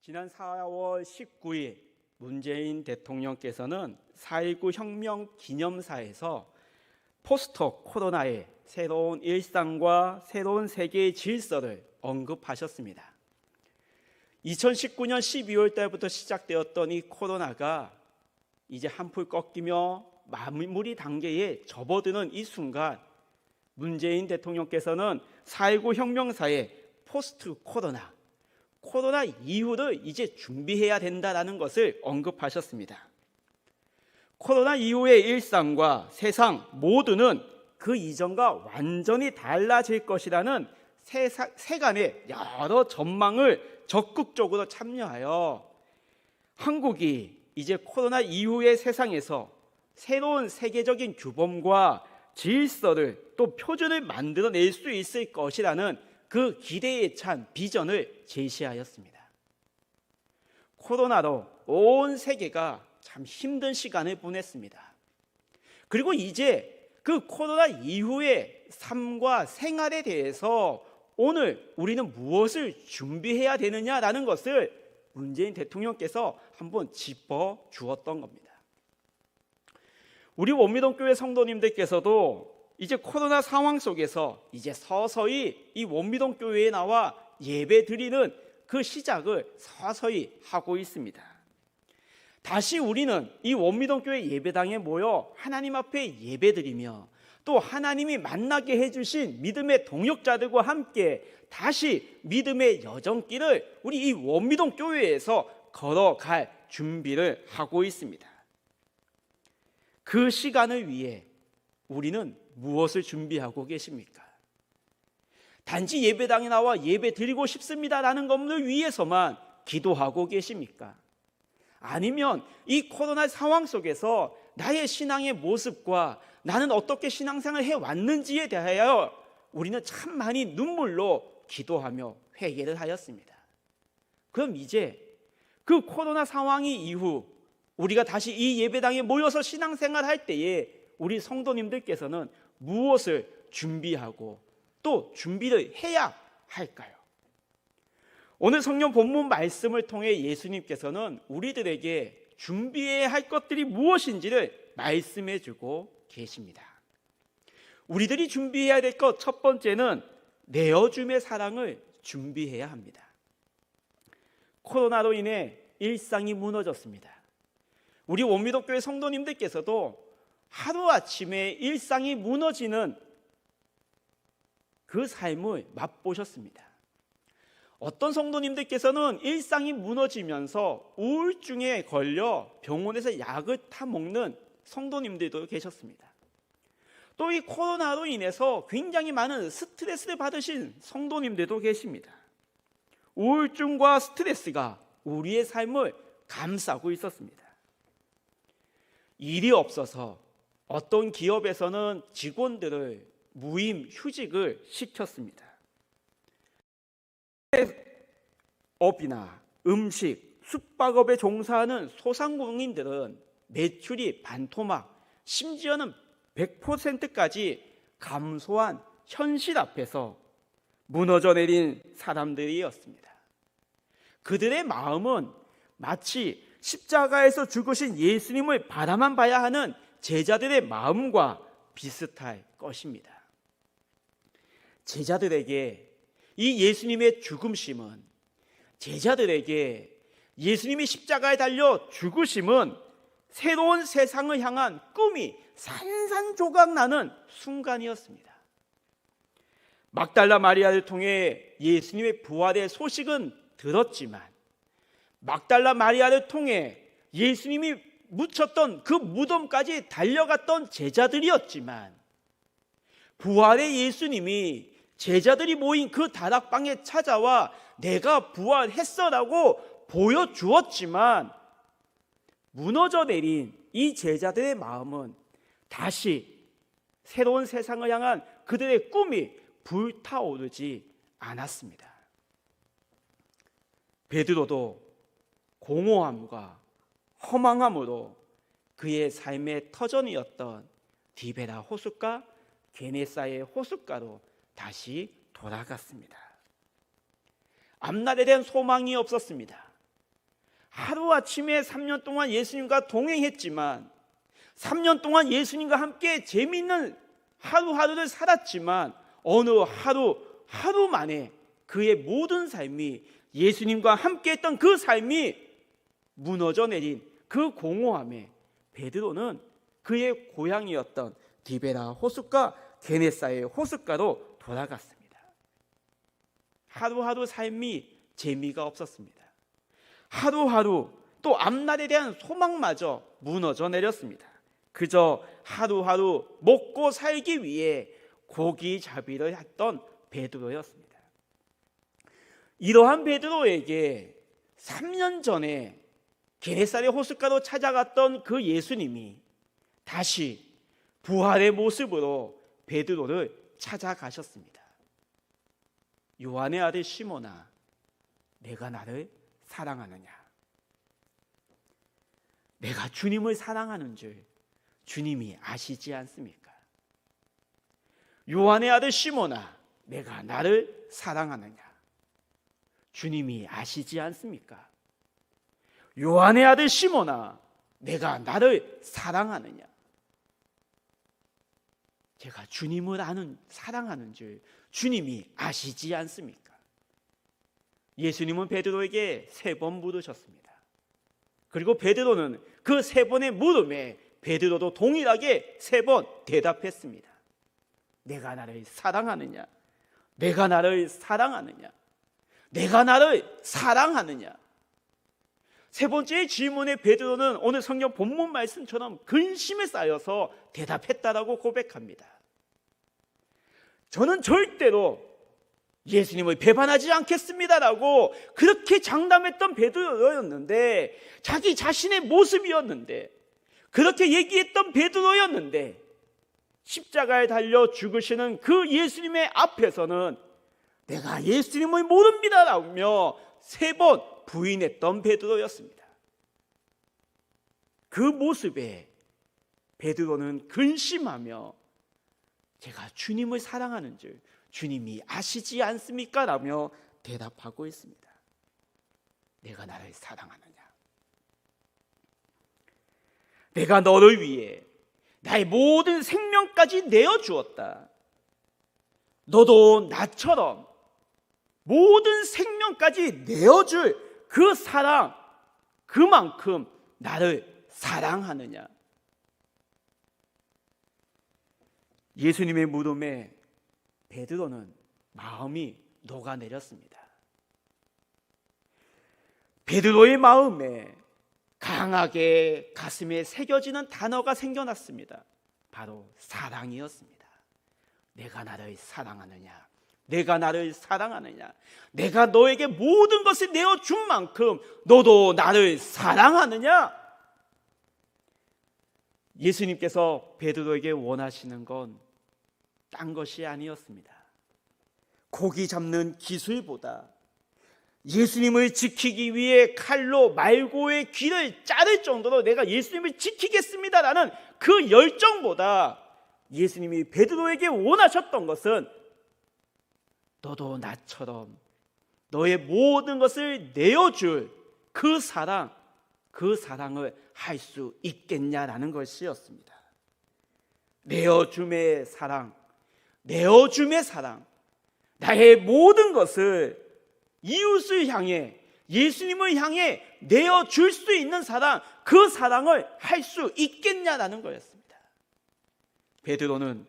지난 4월 19일 문재인 대통령께서는 4.19 혁명 기념사에서 포스트 코로나의 새로운 일상과 새로운 세계의 질서를 언급하셨습니다. 2019년 12월 달부터 시작되었던 이 코로나가 이제 한풀 꺾이며 마무리 단계에 접어드는 이 순간, 문재인 대통령께서는 4.19 혁명사의 포스트 코로나 이후를 이제 준비해야 된다는 것을 언급하셨습니다. 코로나 이후의 일상과 세상 모두는 그 이전과 완전히 달라질 것이라는 세간의 여러 전망을 적극적으로 참여하여 한국이 이제 코로나 이후의 세상에서 새로운 세계적인 규범과 질서를 또 표준을 만들어낼 수 있을 것이라는 그 기대에 찬 비전을 제시하였습니다. 코로나로 온 세계가 참 힘든 시간을 보냈습니다. 그리고 이제 그 코로나 이후의 삶과 생활에 대해서 오늘 우리는 무엇을 준비해야 되느냐라는 것을 문재인 대통령께서 한번 짚어 주었던 겁니다. 우리 원미동교회 성도님들께서도 이제 코로나 상황 속에서 이제 서서히 이 원미동교회에 나와 예배 드리는 그 시작을 서서히 하고 있습니다. 다시 우리는 이 원미동교회 예배당에 모여 하나님 앞에 예배 드리며 또 하나님이 만나게 해주신 믿음의 동역자들과 함께 다시 믿음의 여정길을 우리 이 원미동교회에서 걸어갈 준비를 하고 있습니다. 그 시간을 위해 우리는 무엇을 준비하고 계십니까? 단지 예배당에 나와 예배 드리고 싶습니다라는 것을 위해서만 기도하고 계십니까? 아니면 이 코로나 상황 속에서 나의 신앙의 모습과 나는 어떻게 신앙생활을 해왔는지에 대하여 우리는 참 많이 눈물로 기도하며 회개를 하였습니다. 그럼 이제 그 코로나 상황이 이후 우리가 다시 이 예배당에 모여서 신앙생활을 할 때에 우리 성도님들께서는 무엇을 준비하고 또 준비를 해야 할까요? 오늘 성경 본문 말씀을 통해 예수님께서는 우리들에게 준비해야 할 것들이 무엇인지를 말씀해 주고 계십니다. 우리들이 준비해야 될 것 첫 번째는 내어줌의 사랑을 준비해야 합니다. 코로나로 인해 일상이 무너졌습니다. 우리 원미동교회 성도님들께서도 하루아침에 일상이 무너지는 그 삶을 맛보셨습니다. 어떤 성도님들께서는 일상이 무너지면서 우울증에 걸려 병원에서 약을 타먹는 성도님들도 계셨습니다. 또 이 코로나로 인해서 굉장히 많은 스트레스를 받으신 성도님들도 계십니다. 우울증과 스트레스가 우리의 삶을 감싸고 있었습니다. 일이 없어서 어떤 기업에서는 직원들을 무임 휴직을 시켰습니다. 업이나 음식, 숙박업에 종사하는 소상공인들은 매출이 반토막, 심지어는 100%까지 감소한 현실 앞에서 무너져 내린 사람들이었습니다. 그들의 마음은 마치 십자가에서 죽으신 예수님을 바라만 봐야 하는 제자들의 마음과 비슷할 것입니다. 제자들에게 이 예수님의 죽음심은, 제자들에게 예수님이 십자가에 달려 죽으심은 새로운 세상을 향한 꿈이 산산조각 나는 순간이었습니다. 막달라 마리아를 통해 예수님의 부활의 소식은 들었지만, 막달라 마리아를 통해 예수님이 묻혔던 그 무덤까지 달려갔던 제자들이었지만, 부활의 예수님이 제자들이 모인 그 다락방에 찾아와 내가 부활했어라고 보여주었지만, 무너져 내린 이 제자들의 마음은 다시 새로운 세상을 향한 그들의 꿈이 불타오르지 않았습니다. 베드로도 공허함과 허망함으로 그의 삶의 터전이었던 디베라 호숫가, 게네사의 호숫가로 다시 돌아갔습니다. 앞날에 대한 소망이 없었습니다. 하루아침에 3년 동안 예수님과 동행했지만 3년 동안 예수님과 함께 재미있는 하루하루를 살았지만 어느 하루 만에 그의 모든 삶이 예수님과 함께했던 그 삶이 무너져 내린 그 공허함에 베드로는 그의 고향이었던 디베라 호숫가 게네사의 호숫가로 돌아갔습니다. 하루하루 삶이 재미가 없었습니다. 하루하루 또 앞날에 대한 소망마저 무너져 내렸습니다. 그저 하루하루 먹고 살기 위해 고기잡이를 했던 베드로였습니다. 이러한 베드로에게 3년 전에 게네사렛 호숫가로 찾아갔던 그 예수님이 다시 부활의 모습으로 베드로를 찾아가셨습니다. 요한의 아들 시몬아, 내가 나를 사랑하느냐? 내가 주님을 사랑하는 줄 주님이 아시지 않습니까? 요한의 아들 시몬아, 내가 나를 사랑하느냐? 주님이 아시지 않습니까? 요한의 아들 시몬아, 내가 나를 사랑하느냐? 제가 주님을 사랑하는 줄 주님이 아시지 않습니까? 예수님은 베드로에게 3번 물으셨습니다. 그리고 베드로는 그 3번의 물음에 베드로도 동일하게 3번 대답했습니다. 내가 나를 사랑하느냐? 내가 나를 사랑하느냐? 내가 나를 사랑하느냐? 3번째 질문에 베드로는 오늘 성경 본문 말씀처럼 근심에 쌓여서 대답했다라고 고백합니다. 저는 절대로 예수님을 배반하지 않겠습니다라고 그렇게 장담했던 베드로였는데, 자기 자신의 모습이었는데, 그렇게 얘기했던 베드로였는데, 십자가에 달려 죽으시는 그 예수님의 앞에서는 내가 예수님을 모릅니다라며 3번 부인했던 베드로였습니다. 그 모습에 베드로는 근심하며 제가 주님을 사랑하는 줄 주님이 아시지 않습니까? 라며 대답하고 있습니다. 내가 나를 사랑하느냐? 내가 너를 위해 나의 모든 생명까지 내어주었다. 너도 나처럼 모든 생명까지 내어줄 그 사랑, 그만큼 나를 사랑하느냐? 예수님의 물음에 베드로는 마음이 녹아내렸습니다. 베드로의 마음에 강하게 가슴에 새겨지는 단어가 생겨났습니다. 바로 사랑이었습니다. 내가 나를 사랑하느냐? 내가 나를 사랑하느냐? 내가 너에게 모든 것을 내어준 만큼 너도 나를 사랑하느냐? 예수님께서 베드로에게 원하시는 건 딴 것이 아니었습니다. 고기 잡는 기술보다 예수님을 지키기 위해 칼로 말고의 귀를 자를 정도로 내가 예수님을 지키겠습니다라는 그 열정보다 예수님이 베드로에게 원하셨던 것은 너도 나처럼 너의 모든 것을 내어줄 그 사랑, 그 사랑을 할 수 있겠냐라는 것이었습니다. 내어줌의 사랑, 내어줌의 사랑, 나의 모든 것을 이웃을 향해, 예수님을 향해 내어줄 수 있는 사랑, 그 사랑을 할 수 있겠냐라는 거였습니다. 베드로는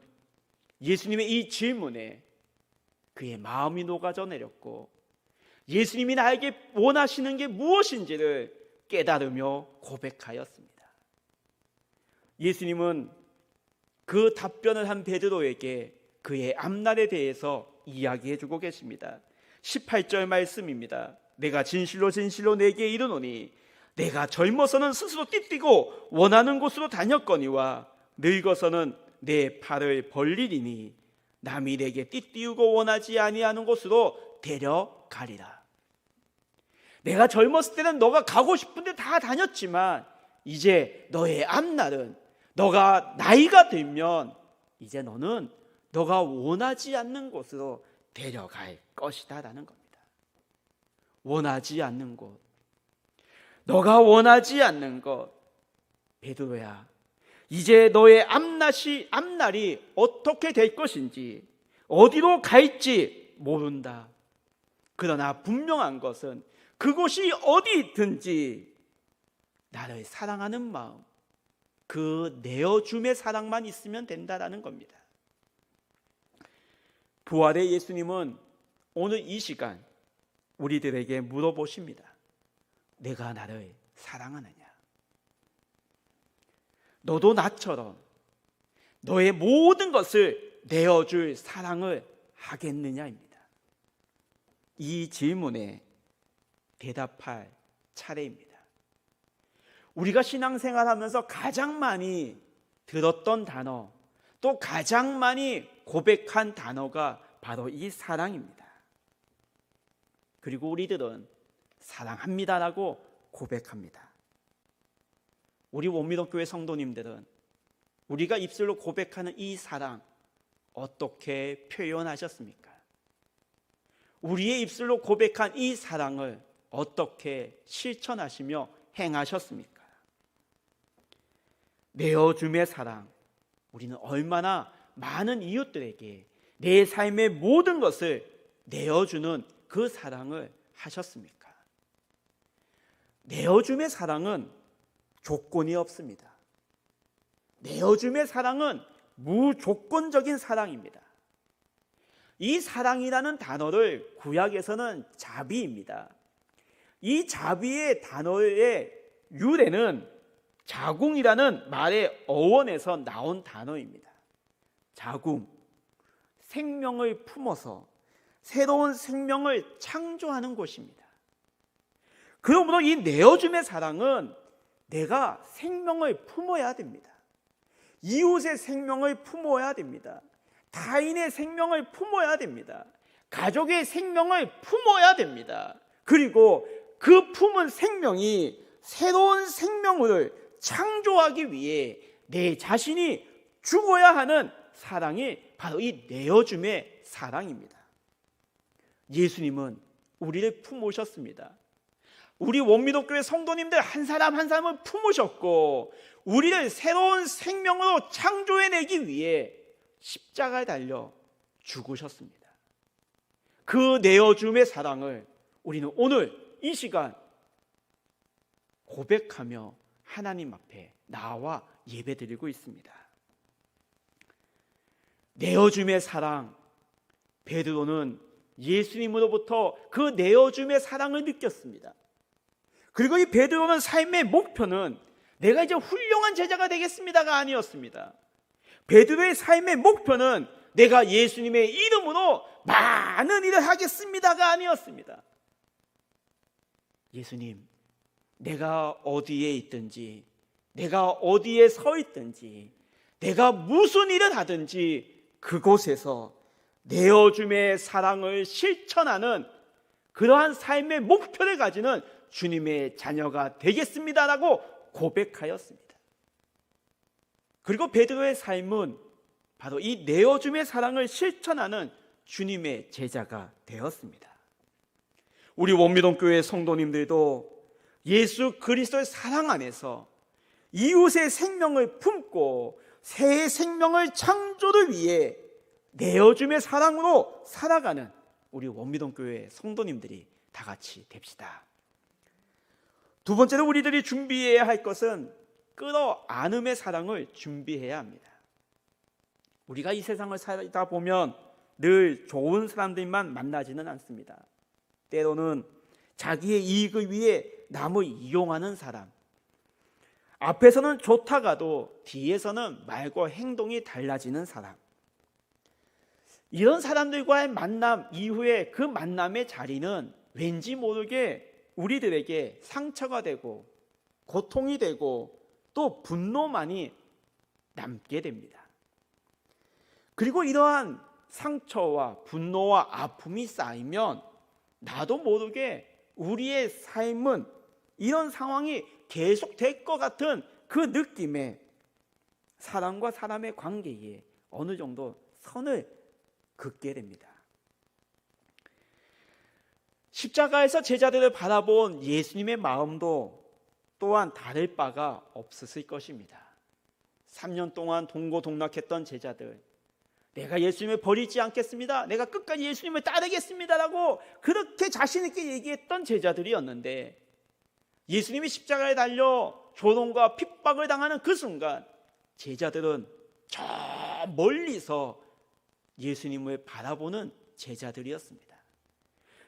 예수님의 이 질문에 그의 마음이 녹아져 내렸고, 예수님이 나에게 원하시는 게 무엇인지를 깨달으며 고백하였습니다. 예수님은 그 답변을 한 베드로에게 그의 앞날에 대해서 이야기해주고 계십니다. 18절 말씀입니다. 내가 진실로 진실로 내게 이르노니 내가 젊어서는 스스로 띠뛰고 원하는 곳으로 다녔거니와 늙어서는 내 팔을 벌리리니 남이 내게 띠띠우고 원하지 아니하는 곳으로 데려가리라. 내가 젊었을 때는 너가 가고 싶은 데 다 다녔지만 이제 너의 앞날은, 너가 나이가 들면 이제 너는 너가 원하지 않는 곳으로 데려갈 것이다 라는 겁니다. 원하지 않는 곳, 너가 원하지 않는 것, 베드로야, 이제 너의 앞날이 어떻게 될 것인지, 어디로 갈지 모른다. 그러나 분명한 것은 그곳이 어디든지 나를 사랑하는 마음, 그 내어줌의 사랑만 있으면 된다라는 겁니다. 부활의 예수님은 오늘 이 시간 우리들에게 물어보십니다. 내가 나를 사랑하느냐? 너도 나처럼 너의 모든 것을 내어줄 사랑을 하겠느냐입니다. 이 질문에 대답할 차례입니다. 우리가 신앙생활하면서 가장 많이 들었던 단어, 또 가장 많이 고백한 단어가 바로 이 사랑입니다. 그리고 우리들은 사랑합니다라고 고백합니다. 우리 원미동교회 성도님들은 우리가 입술로 고백하는 이 사랑 어떻게 표현하셨습니까? 우리의 입술로 고백한 이 사랑을 어떻게 실천하시며 행하셨습니까? 내어줌의 사랑, 우리는 얼마나 많은 이웃들에게 내 삶의 모든 것을 내어주는 그 사랑을 하셨습니까? 내어줌의 사랑은 조건이 없습니다. 내어줌의 사랑은 무조건적인 사랑입니다. 이 사랑이라는 단어를 구약에서는 자비입니다. 이 자비의 단어의 유래는 자궁이라는 말의 어원에서 나온 단어입니다. 자궁, 생명을 품어서 새로운 생명을 창조하는 곳입니다. 그러므로 이 내어줌의 사랑은 내가 생명을 품어야 됩니다. 이웃의 생명을 품어야 됩니다. 타인의 생명을 품어야 됩니다. 가족의 생명을 품어야 됩니다. 그리고 그 품은 생명이 새로운 생명을 창조하기 위해 내 자신이 죽어야 하는 사랑이 바로 이 내어줌의 사랑입니다. 예수님은 우리를 품으셨습니다. 우리 원미도교회 성도님들 한 사람 한 사람을 품으셨고 우리를 새로운 생명으로 창조해내기 위해 십자가에 달려 죽으셨습니다. 그 내어줌의 사랑을 우리는 오늘 이 시간 고백하며 하나님 앞에 나와 예배드리고 있습니다. 내어줌의 사랑, 베드로는 예수님으로부터 그 내어줌의 사랑을 느꼈습니다. 그리고 이 베드로는 삶의 목표는 내가 이제 훌륭한 제자가 되겠습니다가 아니었습니다. 베드로의 삶의 목표는 내가 예수님의 이름으로 많은 일을 하겠습니다가 아니었습니다. 예수님, 내가 어디에 있든지, 내가 어디에 서 있든지, 내가 무슨 일을 하든지 그곳에서 내어줌의 사랑을 실천하는 그러한 삶의 목표를 가지는 주님의 자녀가 되겠습니다라고 고백하였습니다. 그리고 베드로의 삶은 바로 이 내어줌의 사랑을 실천하는 주님의 제자가 되었습니다. 우리 원미동교회 성도님들도 예수 그리스도의 사랑 안에서 이웃의 생명을 품고 새 생명을 창조를 위해 내어줌의 사랑으로 살아가는 우리 원미동교회 성도님들이 다 같이 됩시다. 두 번째로 우리들이 준비해야 할 것은 끌어안음의 사랑을 준비해야 합니다. 우리가 이 세상을 살다 보면 늘 좋은 사람들만 만나지는 않습니다. 때로는 자기의 이익을 위해 남을 이용하는 사람, 앞에서는 좋다가도 뒤에서는 말과 행동이 달라지는 사람, 이런 사람들과의 만남 이후에 그 만남의 자리는 왠지 모르게 우리들에게 상처가 되고 고통이 되고 또 분노만이 남게 됩니다. 그리고 이러한 상처와 분노와 아픔이 쌓이면 나도 모르게 우리의 삶은 이런 상황이 계속될 것 같은 그 느낌에 사람과 사람의 관계에 어느 정도 선을 긋게 됩니다. 십자가에서 제자들을 바라본 예수님의 마음도 또한 다를 바가 없었을 것입니다. 3년 동안 동고동락했던 제자들, 내가 예수님을 버리지 않겠습니다, 내가 끝까지 예수님을 따르겠습니다라고 그렇게 자신 있게 얘기했던 제자들이었는데, 예수님이 십자가에 달려 조롱과 핍박을 당하는 그 순간 제자들은 저 멀리서 예수님을 바라보는 제자들이었습니다.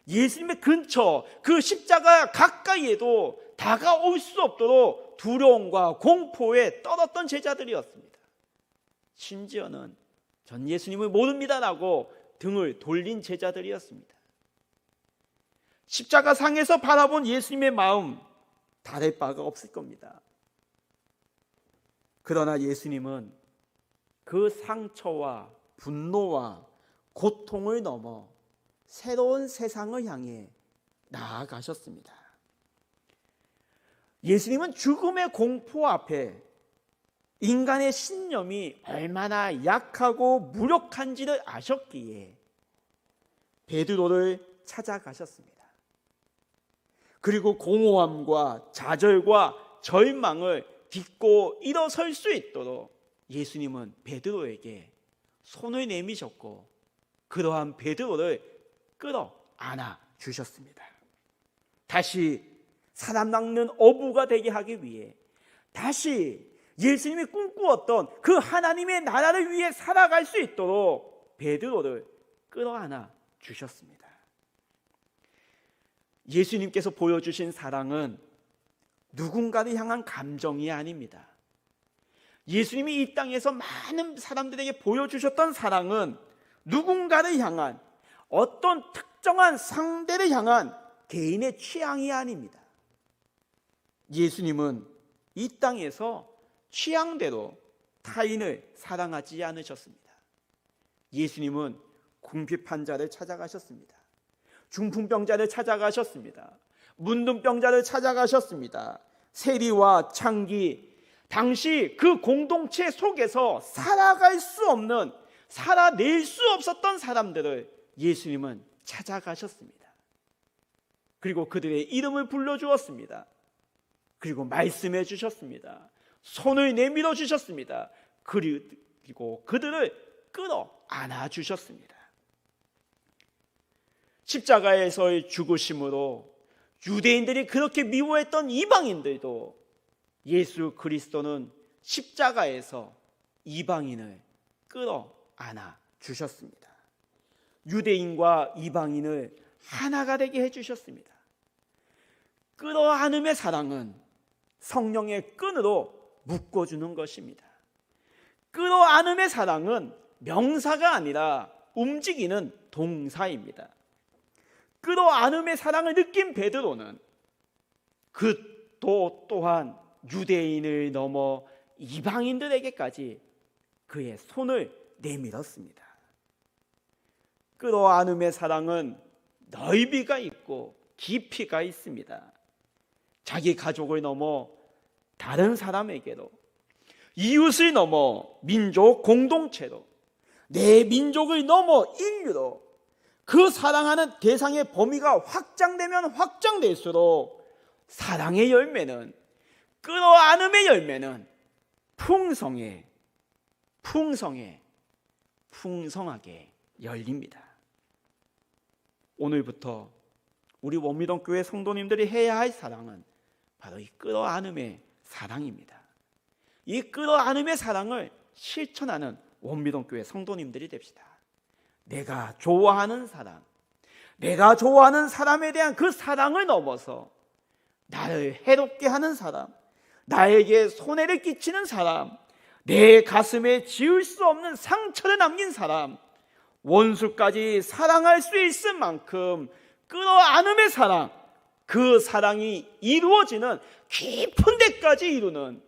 예수님의 근처, 그 십자가 가까이에도 다가올 수 없도록 두려움과 공포에 떨었던 제자들이었습니다. 심지어는 전 예수님을 모릅니다라고 등을 돌린 제자들이었습니다. 십자가 상에서 바라본 예수님의 마음, 다를 바가 없을 겁니다. 그러나 예수님은 그 상처와 분노와 고통을 넘어 새로운 세상을 향해 나아가셨습니다. 예수님은 죽음의 공포 앞에 인간의 신념이 얼마나 약하고 무력한지를 아셨기에 베드로를 찾아가셨습니다. 그리고 공허함과 좌절과 절망을 딛고 일어설 수 있도록 예수님은 베드로에게 손을 내미셨고 그러한 베드로를 끌어안아 주셨습니다. 다시 사람 낚는 어부가 되게 하기 위해, 다시 예수님이 꿈꾸었던 그 하나님의 나라를 위해 살아갈 수 있도록 베드로를 끌어안아 주셨습니다. 예수님께서 보여주신 사랑은 누군가를 향한 감정이 아닙니다. 예수님이 이 땅에서 많은 사람들에게 보여주셨던 사랑은 누군가를 향한, 어떤 특정한 상대를 향한 개인의 취향이 아닙니다. 예수님은 이 땅에서 취향대로 타인을 사랑하지 않으셨습니다. 예수님은 궁핍한 자를 찾아가셨습니다. 중풍병자를 찾아가셨습니다. 문둥병자를 찾아가셨습니다. 세리와 창기, 당시 그 공동체 속에서 살아갈 수 없는, 살아낼 수 없었던 사람들을 예수님은 찾아가셨습니다. 그리고 그들의 이름을 불러주었습니다. 그리고 말씀해 주셨습니다. 손을 내밀어 주셨습니다. 그리고 그들을 끌어안아 주셨습니다. 십자가에서의 죽으심으로 유대인들이 그렇게 미워했던 이방인들도 예수 그리스도는 십자가에서 이방인을 끌어안아 주셨습니다. 유대인과 이방인을 하나가 되게 해주셨습니다. 끌어안음의 사랑은 성령의 끈으로 묶어주는 것입니다. 끌어안음의 사랑은 명사가 아니라 움직이는 동사입니다. 끌어안음의 사랑을 느낀 베드로는 또한 유대인을 넘어 이방인들에게까지 그의 손을 내밀었습니다. 끌어안음의 사랑은 넓이가 있고 깊이가 있습니다. 자기 가족을 넘어 다른 사람에게로, 이웃을 넘어 민족 공동체로, 내 민족을 넘어 인류로, 그 사랑하는 대상의 범위가 확장되면 확장될수록 사랑의 열매는, 끌어안음의 열매는 풍성하게 열립니다. 오늘부터 우리 원미동교회 성도님들이 해야 할 사랑은 바로 이 끌어안음의 사랑입니다. 이 끌어안음의 사랑을 실천하는 원미동교회 성도님들이 됩시다. 내가 좋아하는 사람, 내가 좋아하는 사람에 대한 그 사랑을 넘어서 나를 해롭게 하는 사람, 나에게 손해를 끼치는 사람, 내 가슴에 지울 수 없는 상처를 남긴 사람, 원수까지 사랑할 수 있을 만큼 끌어안음의 사랑, 그 사랑이 이루어지는 깊은 데까지 이루는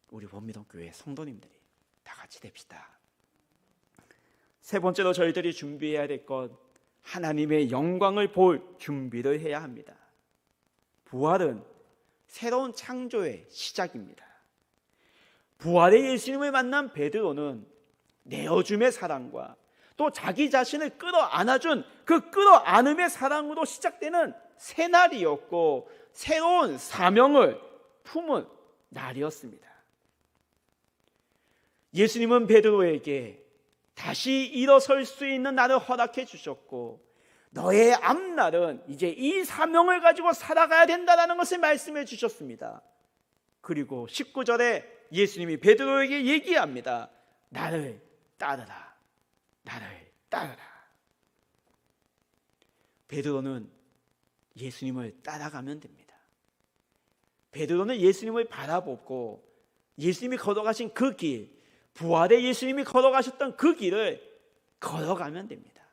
우리 원미동교회 성도님들이 다 같이 됩시다. 세 번째로 저희들이 준비해야 될 것, 하나님의 영광을 볼 준비를 해야 합니다. 부활은 새로운 창조의 시작입니다. 부활의 예수님을 만난 베드로는 내어줌의 사랑과 또 자기 자신을 끌어안아준 그 끌어안음의 사랑으로 시작되는 새날이었고 새로운 사명을 품은 날이었습니다. 예수님은 베드로에게 다시 일어설 수 있는 날을 허락해 주셨고, 너의 앞날은 이제 이 사명을 가지고 살아가야 된다는 것을 말씀해 주셨습니다. 그리고 19절에 예수님이 베드로에게 얘기합니다. 나를 따르라. 나를 따르라. 베드로는 예수님을 따라가면 됩니다. 베드로는 예수님을 바라보고 예수님이 걸어가신 그 길, 부활의 예수님이 걸어가셨던 그 길을 걸어가면 됩니다.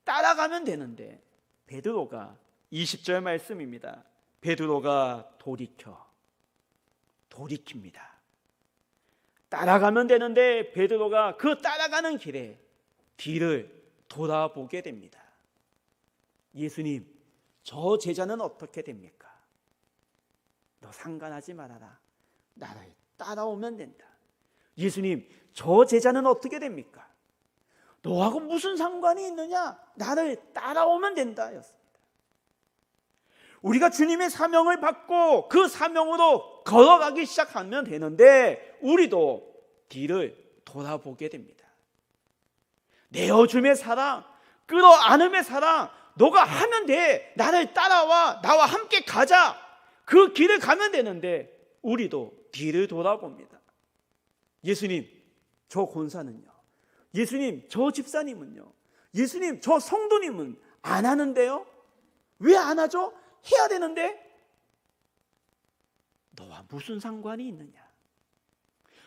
따라가면 되는데 베드로가 20절 말씀입니다. 베드로가 돌이킵니다. 따라가면 되는데 베드로가 그 따라가는 길에 뒤를 돌아보게 됩니다. 예수님, 저 제자는 어떻게 됩니까? 너 상관하지 말아라. 나를 따라오면 된다. 예수님, 저 제자는 어떻게 됩니까? 너하고 무슨 상관이 있느냐? 나를 따라오면 된다 였습니다. 우리가 주님의 사명을 받고 그 사명으로 걸어가기 시작하면 되는데 우리도 뒤를 돌아보게 됩니다. 내어줌의 사랑, 끌어안음의 사랑, 너가 하면 돼. 나를 따라와. 나와 함께 가자. 그 길을 가면 되는데 우리도 뒤를 돌아봅니다. 예수님, 저 권사는요? 예수님, 저 집사님은요? 예수님, 저 성도님은 안 하는데요? 왜 안 하죠? 해야 되는데? 너와 무슨 상관이 있느냐?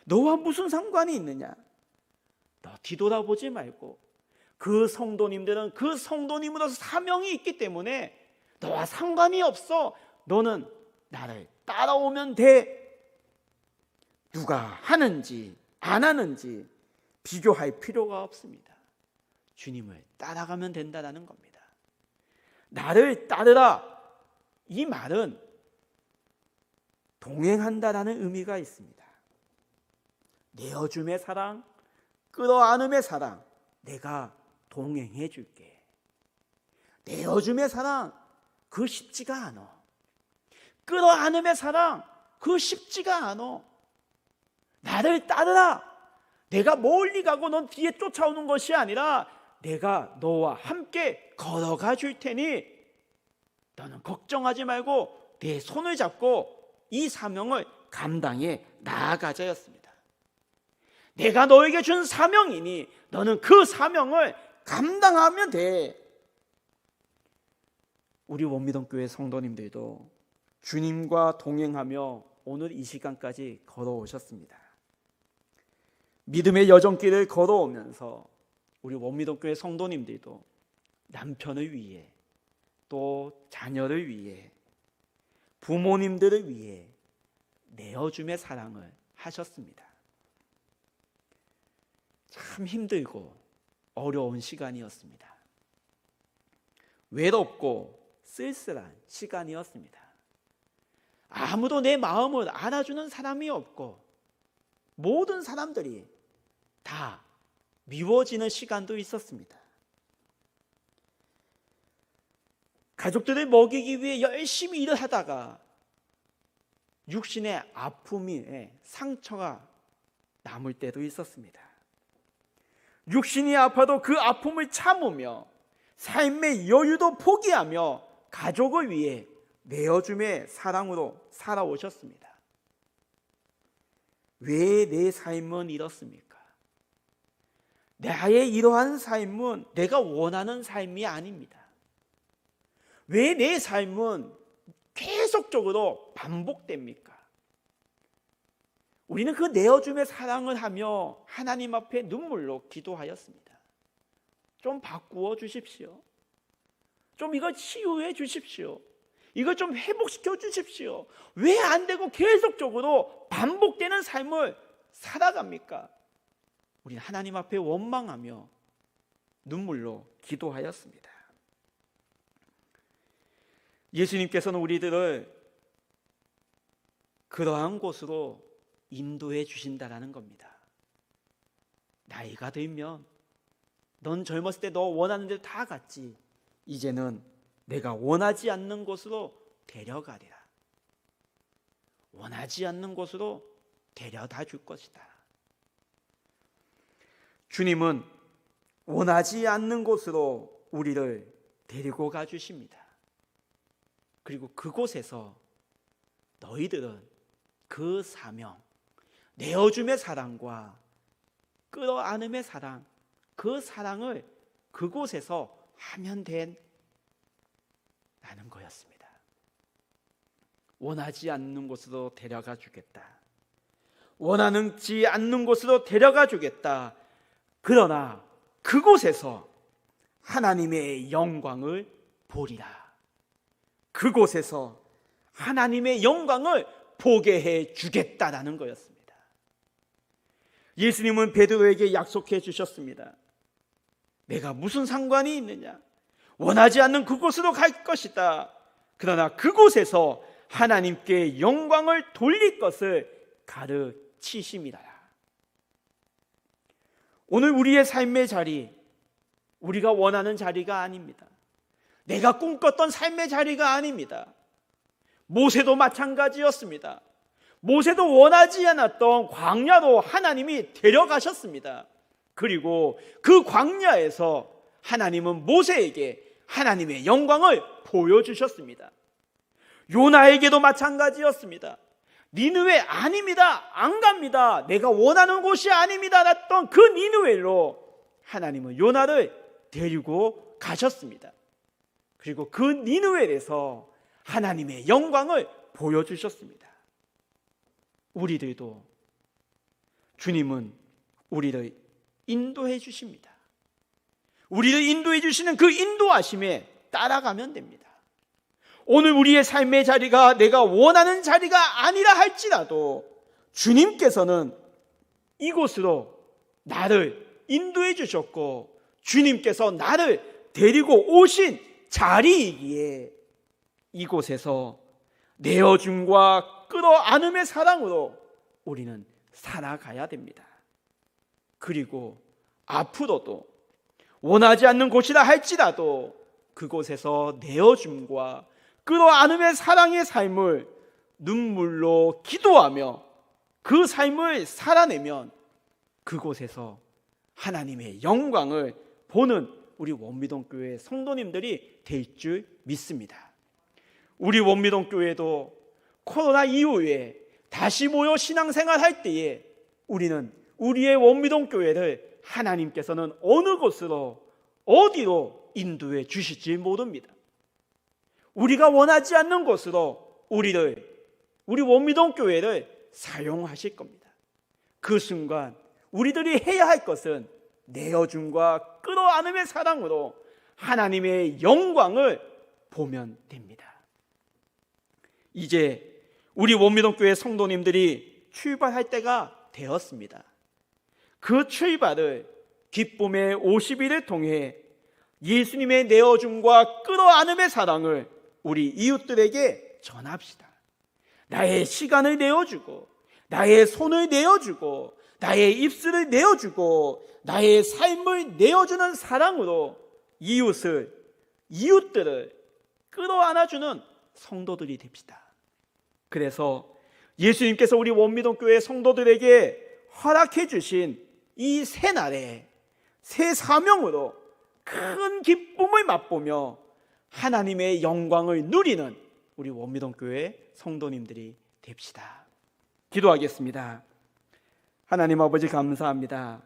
너와 무슨 상관이 있느냐? 너 뒤돌아보지 말고 그 성도님들은 그 성도님으로서 사명이 있기 때문에 너와 상관이 없어. 너는 나를 따라오면 돼. 누가 하는지 안 하는지 비교할 필요가 없습니다. 주님을 따라가면 된다는 겁니다. 나를 따르라. 이 말은 동행한다라는 의미가 있습니다. 내어줌의 사랑, 끌어안음의 사랑, 내가 동행해 줄게. 내어줌의 사랑, 그 쉽지가 않아. 끌어안음의 사랑, 그 쉽지가 않아. 나를 따르라. 내가 멀리 가고 넌 뒤에 쫓아오는 것이 아니라 내가 너와 함께 걸어가 줄 테니 너는 걱정하지 말고 내 손을 잡고 이 사명을 감당해 나아가자였습니다. 내가 너에게 준 사명이니 너는 그 사명을 감당하면 돼. 우리 원미동교회 성도님들도 주님과 동행하며 오늘 이 시간까지 걸어오셨습니다. 믿음의 여정길을 걸어오면서 우리 원미동교회 성도님들도 남편을 위해 또 자녀를 위해 부모님들을 위해 내어줌의 사랑을 하셨습니다. 참 힘들고 어려운 시간이었습니다. 외롭고 쓸쓸한 시간이었습니다. 아무도 내 마음을 알아주는 사람이 없고 모든 사람들이 다 미워지는 시간도 있었습니다. 가족들을 먹이기 위해 열심히 일을 하다가 육신의 아픔에 상처가 남을 때도 있었습니다. 육신이 아파도 그 아픔을 참으며 삶의 여유도 포기하며 가족을 위해 내어줌의 사랑으로 살아오셨습니다. 왜 내 삶은 이렇습니까? 나의 이러한 삶은 내가 원하는 삶이 아닙니다. 왜 내 삶은 계속적으로 반복됩니까? 우리는 그 내어줌의 사랑을 하며 하나님 앞에 눈물로 기도하였습니다. 좀 바꾸어 주십시오. 좀 이거 치유해 주십시오. 이거 좀 회복시켜 주십시오. 왜 안 되고 계속적으로 반복되는 삶을 살아갑니까? 우리는 하나님 앞에 원망하며 눈물로 기도하였습니다. 예수님께서는 우리들을 그러한 곳으로 인도해 주신다라는 겁니다. 나이가 들면 넌 젊었을 때 너 원하는 대로 다 갔지. 이제는 내가 원하지 않는 곳으로 데려가리라. 원하지 않는 곳으로 데려다 줄 것이다. 주님은 원하지 않는 곳으로 우리를 데리고 가 주십니다. 그리고 그곳에서 너희들은 그 사명, 내어줌의 사랑과 끌어안음의 사랑, 그 사랑을 그곳에서 하면 된다는 거였습니다. 원하지 않는 곳으로 데려가 주겠다. 원하지 않는 곳으로 데려가 주겠다. 그러나 그곳에서 하나님의 영광을 보리라. 그곳에서 하나님의 영광을 보게 해 주겠다라는 거였습니다. 예수님은 베드로에게 약속해 주셨습니다. 내가 무슨 상관이 있느냐? 원하지 않는 그곳으로 갈 것이다. 그러나 그곳에서 하나님께 영광을 돌릴 것을 가르치심이라. 오늘 우리의 삶의 자리, 우리가 원하는 자리가 아닙니다. 내가 꿈꿨던 삶의 자리가 아닙니다. 모세도 마찬가지였습니다. 모세도 원하지 않았던 광야로 하나님이 데려가셨습니다. 그리고 그 광야에서 하나님은 모세에게 하나님의 영광을 보여주셨습니다. 요나에게도 마찬가지였습니다. 니느웨 아닙니다. 안 갑니다. 내가 원하는 곳이 아닙니다. 라던 그 니느웨로 하나님은 요나를 데리고 가셨습니다. 그리고 그 니느웨에서 하나님의 영광을 보여주셨습니다. 우리들도 주님은 우리를 인도해 주십니다. 우리를 인도해 주시는 그 인도하심에 따라가면 됩니다. 오늘 우리의 삶의 자리가 내가 원하는 자리가 아니라 할지라도 주님께서는 이곳으로 나를 인도해 주셨고 주님께서 나를 데리고 오신 자리이기에 이곳에서 내어줌과 끌어안음의 사랑으로 우리는 살아가야 됩니다. 그리고 앞으로도 원하지 않는 곳이라 할지라도 그곳에서 내어줌과 끌어안음의 사랑의 삶을 눈물로 기도하며 그 삶을 살아내면 그곳에서 하나님의 영광을 보는 우리 원미동교회 성도님들이 될 줄 믿습니다. 우리 원미동교회도 코로나 이후에 다시 모여 신앙생활 할 때에 우리는 우리의 원미동교회를 하나님께서는 어느 곳으로 어디로 인도해 주실지 모릅니다. 우리가 원하지 않는 곳으로 우리 원미동교회를 사용하실 겁니다. 그 순간 우리들이 해야 할 것은 내어줌과 끌어안음의 사랑으로 하나님의 영광을 보면 됩니다. 이제 우리 원미동교회 성도님들이 출발할 때가 되었습니다. 그 출발을 기쁨의 50일을 통해 예수님의 내어줌과 끌어안음의 사랑을 우리 이웃들에게 전합시다. 나의 시간을 내어주고 나의 손을 내어주고 나의 입술을 내어주고 나의 삶을 내어주는 사랑으로 이웃들을 끌어안아주는 성도들이 됩시다. 그래서 예수님께서 우리 원미동교회 성도들에게 허락해 주신 이 새날에 새 사명으로 큰 기쁨을 맛보며 하나님의 영광을 누리는 우리 원미동교회 성도님들이 됩시다. 기도하겠습니다. 하나님 아버지 감사합니다.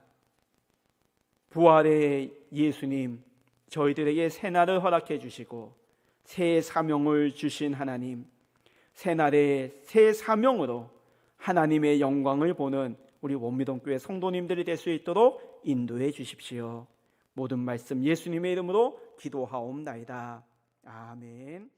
부활의 예수님, 저희들에게 새날을 허락해 주시고 새 사명을 주신 하나님, 새날의 새 사명으로 하나님의 영광을 보는 우리 원미동교회 성도님들이 될 수 있도록 인도해 주십시오. 모든 말씀 예수님의 이름으로 기도하옵나이다. 아멘.